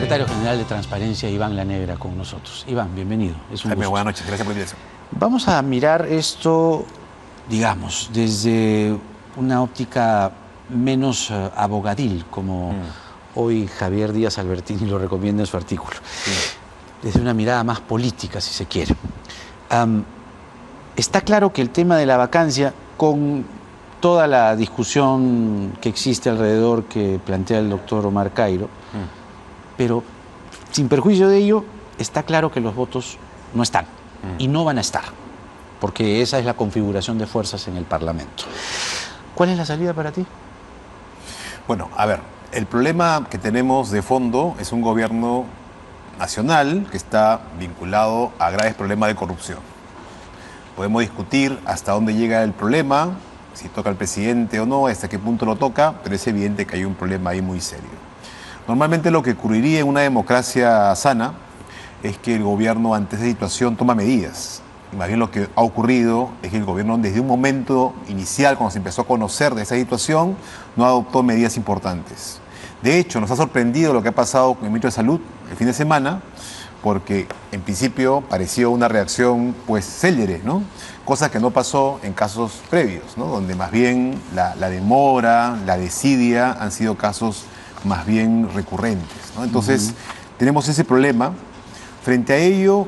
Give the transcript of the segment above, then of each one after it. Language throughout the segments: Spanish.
secretario general de Transparencia, Iván La Negra, con nosotros. Iván, bienvenido. Es un gusto. Buenas noches, gracias por la invitación. Vamos a mirar esto, digamos, desde una óptica menos abogadil, como hoy Javier Díaz Albertini lo recomienda en su artículo. Desde una mirada más política, si se quiere. Está claro que el tema de la vacancia, con toda la discusión que existe alrededor que plantea el doctor Omar Cairo, pero sin perjuicio de ello, está claro que los votos no están y no van a estar, porque esa es la configuración de fuerzas en el Parlamento. ¿Cuál es la salida para ti? Bueno, a ver, el problema que tenemos de fondo es un gobierno nacional que está vinculado a graves problemas de corrupción. Podemos discutir hasta dónde llega el problema, si toca al presidente o no, hasta qué punto lo toca, pero es evidente que hay un problema ahí muy serio. Normalmente lo que ocurriría en una democracia sana es que el gobierno ante esa situación toma medidas. Y más bien lo que ha ocurrido es que el gobierno desde un momento inicial, cuando se empezó a conocer de esa situación, no adoptó medidas importantes. De hecho, nos ha sorprendido lo que ha pasado con el ministro de Salud el fin de semana, porque en principio pareció una reacción pues célere, ¿no? Cosa que no pasó en casos previos, ¿no? Donde más bien la demora, la desidia han sido casos más bien recurrentes, ¿no? Entonces, tenemos ese problema. Frente a ello,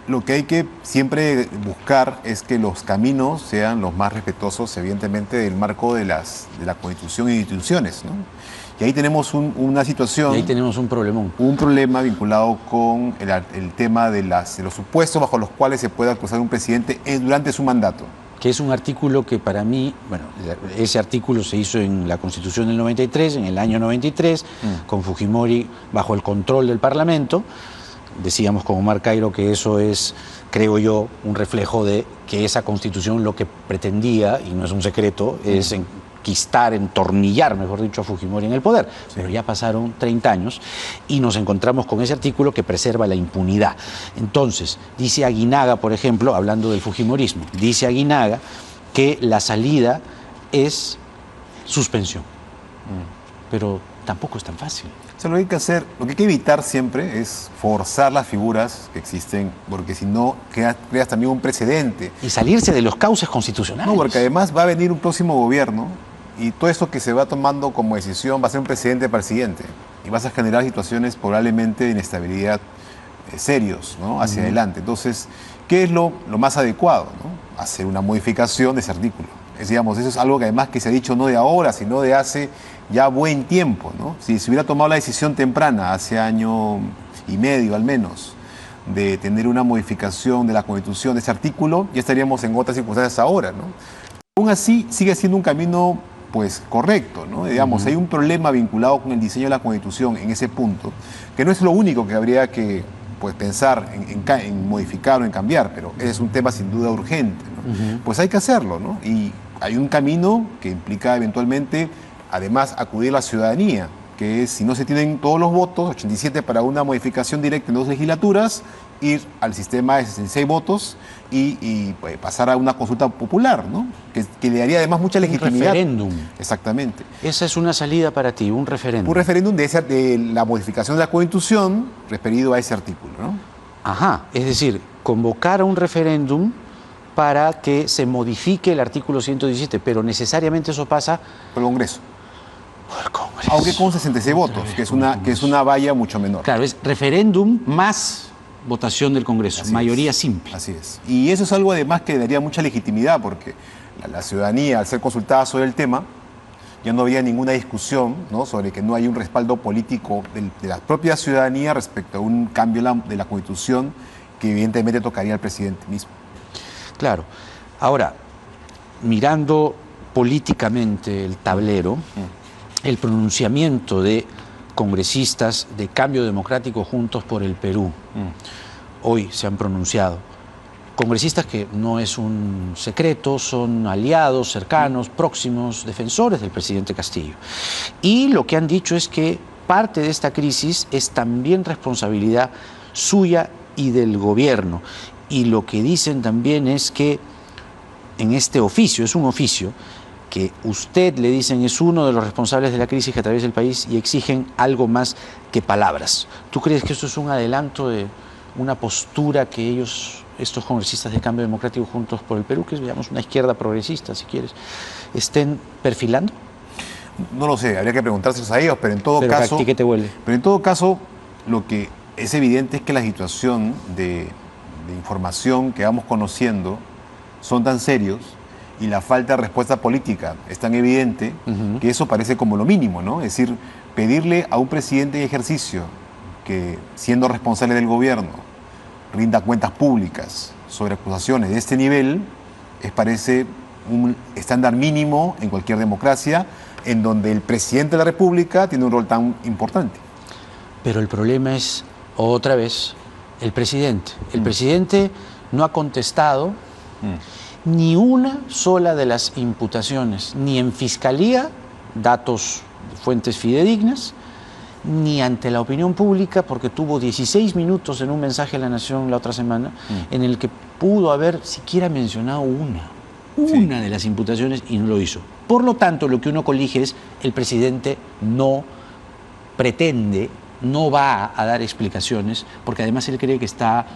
lo que hay que siempre buscar es que los caminos sean los más respetuosos, evidentemente, del marco de la Constitución y instituciones, ¿no? Y ahí tenemos una situación... Y ahí tenemos un problemón. Un problema vinculado con el tema de los supuestos bajo los cuales se puede acusar a un presidente durante su mandato. Que es un artículo que para mí, bueno, ese artículo se hizo en la Constitución del 93, en el año 93, con Fujimori bajo el control del Parlamento. Decíamos con Omar Cairo que eso es, creo yo, un reflejo de que esa Constitución lo que pretendía, y no es un secreto, es entornillar, mejor dicho, a Fujimori en el poder. Sí. Pero ya pasaron 30 años y nos encontramos con ese artículo que preserva la impunidad. Entonces, dice Aguinaga, por ejemplo, hablando del fujimorismo, dice Aguinaga que la salida es suspensión. Pero tampoco es tan fácil. O sea, lo que hay que hacer, lo que hay que evitar siempre es forzar las figuras que existen, porque si no, creas también un precedente. Y salirse de los cauces constitucionales. No, porque además va a venir un próximo gobierno y todo esto que se va tomando como decisión va a ser un precedente para el siguiente. Y vas a generar situaciones probablemente de inestabilidad serios, ¿no? Hacia adelante. Entonces, ¿qué es lo más adecuado, ¿no? Hacer una modificación de ese artículo. Digamos, eso es algo que además que se ha dicho no de ahora, sino de hace ya buen tiempo, ¿no? Si se hubiera tomado la decisión temprana, hace año y medio al menos, de tener una modificación de la Constitución de ese artículo, ya estaríamos en otras circunstancias ahora, ¿no? Aún así, sigue siendo un camino pues correcto, ¿no? Digamos, hay un problema vinculado con el diseño de la Constitución en ese punto, que no es lo único que habría que pues pensar en modificar o en cambiar, pero ese es un tema sin duda urgente, ¿no? Pues hay que hacerlo, ¿no? Y hay un camino que implica eventualmente, además, acudir a la ciudadanía, que es, si no se tienen todos los votos, 87 para una modificación directa en 2 legislaturas, ir al sistema de 66 votos y pues, pasar a una consulta popular, ¿no? Que le daría además mucha legitimidad. Un referéndum. Exactamente. Esa es una salida para ti, un referéndum. Un referéndum de la modificación de la Constitución referido a ese artículo, ¿no? Ajá, es decir, convocar a un referéndum para que se modifique el artículo 117, pero necesariamente eso pasa por el Congreso. Por el Congreso. Aunque con 66 votos, que es una valla mucho menor. Claro, es referéndum más votación del Congreso, mayoría simple. Así es. Y eso es algo además que daría mucha legitimidad, porque la ciudadanía, al ser consultada sobre el tema, ya no había ninguna discusión, ¿no? Sobre que no hay un respaldo político de la propia ciudadanía respecto a un cambio de la Constitución que evidentemente tocaría al presidente mismo. Claro. Ahora, mirando políticamente el tablero, el pronunciamiento de congresistas de Cambio Democrático Juntos por el Perú, hoy se han pronunciado. Congresistas que no es un secreto, son aliados, cercanos, próximos, defensores del presidente Castillo. Y lo que han dicho es que parte de esta crisis es también responsabilidad suya y del gobierno. Y lo que dicen también es que en este oficio, es un oficio, que usted, le dicen, es uno de los responsables de la crisis que atraviesa el país y exigen algo más que palabras. ¿Tú crees que esto es un adelanto de una postura que ellos, estos congresistas de Cambio Democrático Juntos por el Perú, que es, digamos, una izquierda progresista, si quieres, estén perfilando? No lo sé, habría que preguntárselos a ellos, pero en todo caso... ¿A ti qué te huele? Pero en todo caso, lo que es evidente es que la situación de información que vamos conociendo son tan serios y la falta de respuesta política es tan evidente que eso parece como lo mínimo, ¿no? Es decir, pedirle a un presidente en ejercicio que, siendo responsable del gobierno, rinda cuentas públicas sobre acusaciones de este nivel, parece un estándar mínimo en cualquier democracia en donde el presidente de la República tiene un rol tan importante. Pero el problema es, otra vez, el presidente. El presidente no ha contestado ni una sola de las imputaciones, ni en fiscalía, datos de fuentes fidedignas, ni ante la opinión pública, porque tuvo 16 minutos en un mensaje a la Nación la otra semana, en el que pudo haber siquiera mencionado una de las imputaciones y no lo hizo. Por lo tanto, lo que uno colige es el presidente no pretende, no va a dar explicaciones, porque además él cree que está,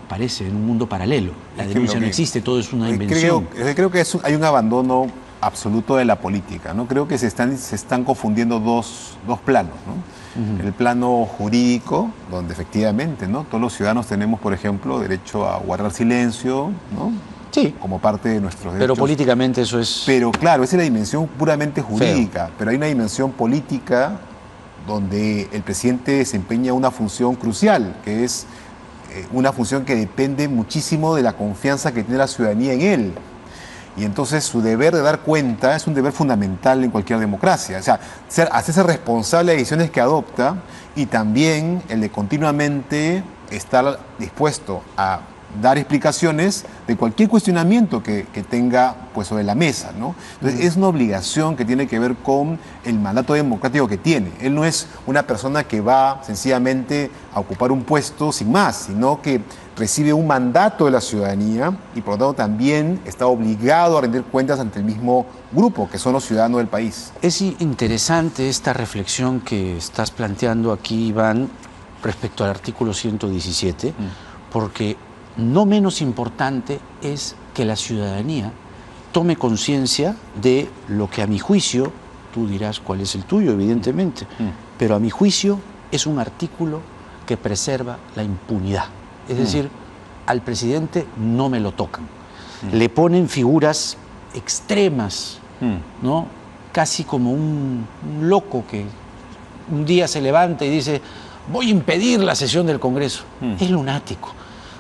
parece, en un mundo paralelo. La denuncia no existe, todo es una invención. Creo que hay un abandono absoluto de la política, ¿no? Creo que se están confundiendo dos planos, ¿no? El plano jurídico, donde efectivamente, ¿no?, todos los ciudadanos tenemos, por ejemplo, derecho a guardar silencio, ¿no?, sí, como parte de nuestros derechos. Pero políticamente eso es... Pero claro, esa es la dimensión puramente jurídica, feo. Pero hay una dimensión política donde el presidente desempeña una función crucial, que es una función que depende muchísimo de la confianza que tiene la ciudadanía en él. Y entonces su deber de dar cuenta es un deber fundamental en cualquier democracia. O sea, hacerse responsable de decisiones que adopta y también el de continuamente estar dispuesto a dar explicaciones de cualquier cuestionamiento que tenga, pues, sobre la mesa, ¿no? Entonces, es una obligación que tiene que ver con el mandato democrático que tiene. Él no es una persona que va sencillamente a ocupar un puesto sin más, sino que recibe un mandato de la ciudadanía y por lo tanto también está obligado a rendir cuentas ante el mismo grupo, que son los ciudadanos del país. Es interesante esta reflexión que estás planteando aquí, Iván, respecto al artículo 117, porque no menos importante es que la ciudadanía tome conciencia de lo que, a mi juicio, tú dirás cuál es el tuyo, evidentemente, pero a mi juicio es un artículo que preserva la impunidad. Es decir, al presidente no me lo tocan. Le ponen figuras extremas, ¿no? Casi como un loco que un día se levanta y dice: voy a impedir la sesión del Congreso. Es lunático.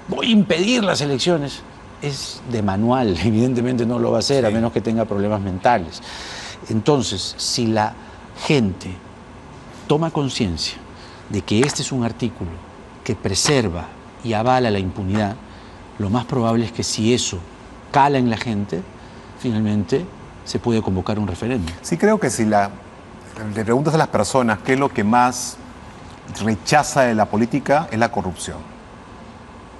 Voy a impedir las elecciones. Es de manual, evidentemente no lo va a hacer, a menos que tenga problemas mentales. Entonces, si la gente toma conciencia de que este es un artículo que preserva y avala la impunidad, lo más probable es que, si eso cala en la gente, finalmente se puede convocar un referéndum. Sí, creo que si le preguntas a las personas qué es lo que más rechaza de la política, es la corrupción.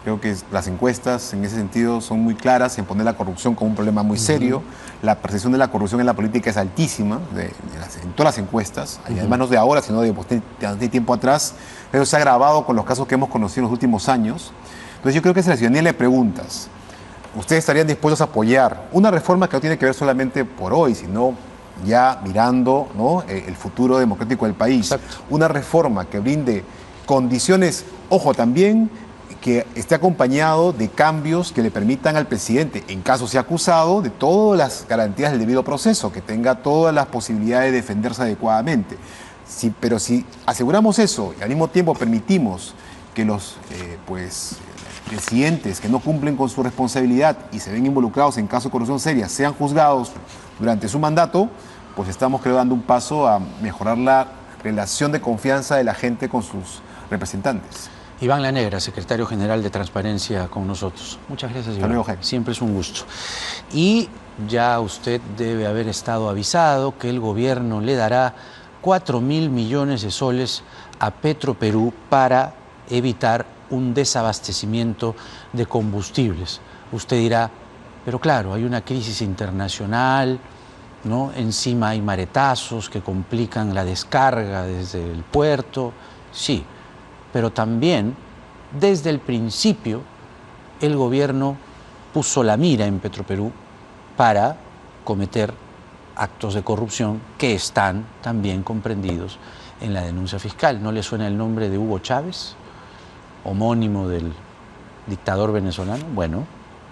Creo que las encuestas en ese sentido son muy claras en poner la corrupción como un problema muy serio. La percepción de la corrupción en la política es altísima en todas las encuestas, y además no de ahora, sino de tiempo atrás. Eso se ha agravado con los casos que hemos conocido en los últimos años. Entonces yo creo que si a la ciudadanía le preguntas, ¿ustedes estarían dispuestos a apoyar una reforma que no tiene que ver solamente por hoy, sino ya mirando, ¿no?, el futuro democrático del país? Exacto. Una reforma que brinde condiciones, ojo, también que esté acompañado de cambios que le permitan al presidente, en caso sea acusado, de todas las garantías del debido proceso, que tenga todas las posibilidades de defenderse adecuadamente. Pero si aseguramos eso y al mismo tiempo permitimos que los presidentes que no cumplen con su responsabilidad y se ven involucrados en casos de corrupción seria sean juzgados durante su mandato, pues estamos, creo, dando un paso a mejorar la relación de confianza de la gente con sus representantes. Iván Lanegra, secretario general de Transparencia, con nosotros. Muchas gracias, Iván. Hasta luego, siempre es un gusto. Y ya usted debe haber estado avisado que el gobierno le dará 4.000 millones de soles a Petroperú para evitar un desabastecimiento de combustibles. Usted dirá, pero claro, hay una crisis internacional, ¿no? Encima hay maretazos que complican la descarga desde el puerto, sí, pero también desde el principio el gobierno puso la mira en Petroperú para cometer actos de corrupción que están también comprendidos en la denuncia fiscal. ¿No le suena el nombre de Hugo Chávez, homónimo del dictador venezolano? Bueno,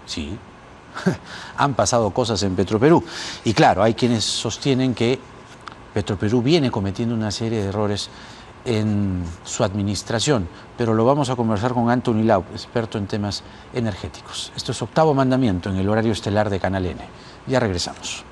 sí, han pasado cosas en Petroperú. Y claro, hay quienes sostienen que Petroperú viene cometiendo una serie de errores en su administración, pero lo vamos a conversar con Anthony Lau, experto en temas energéticos. Esto es Octavo Mandamiento en el horario estelar de Canal N. Ya regresamos.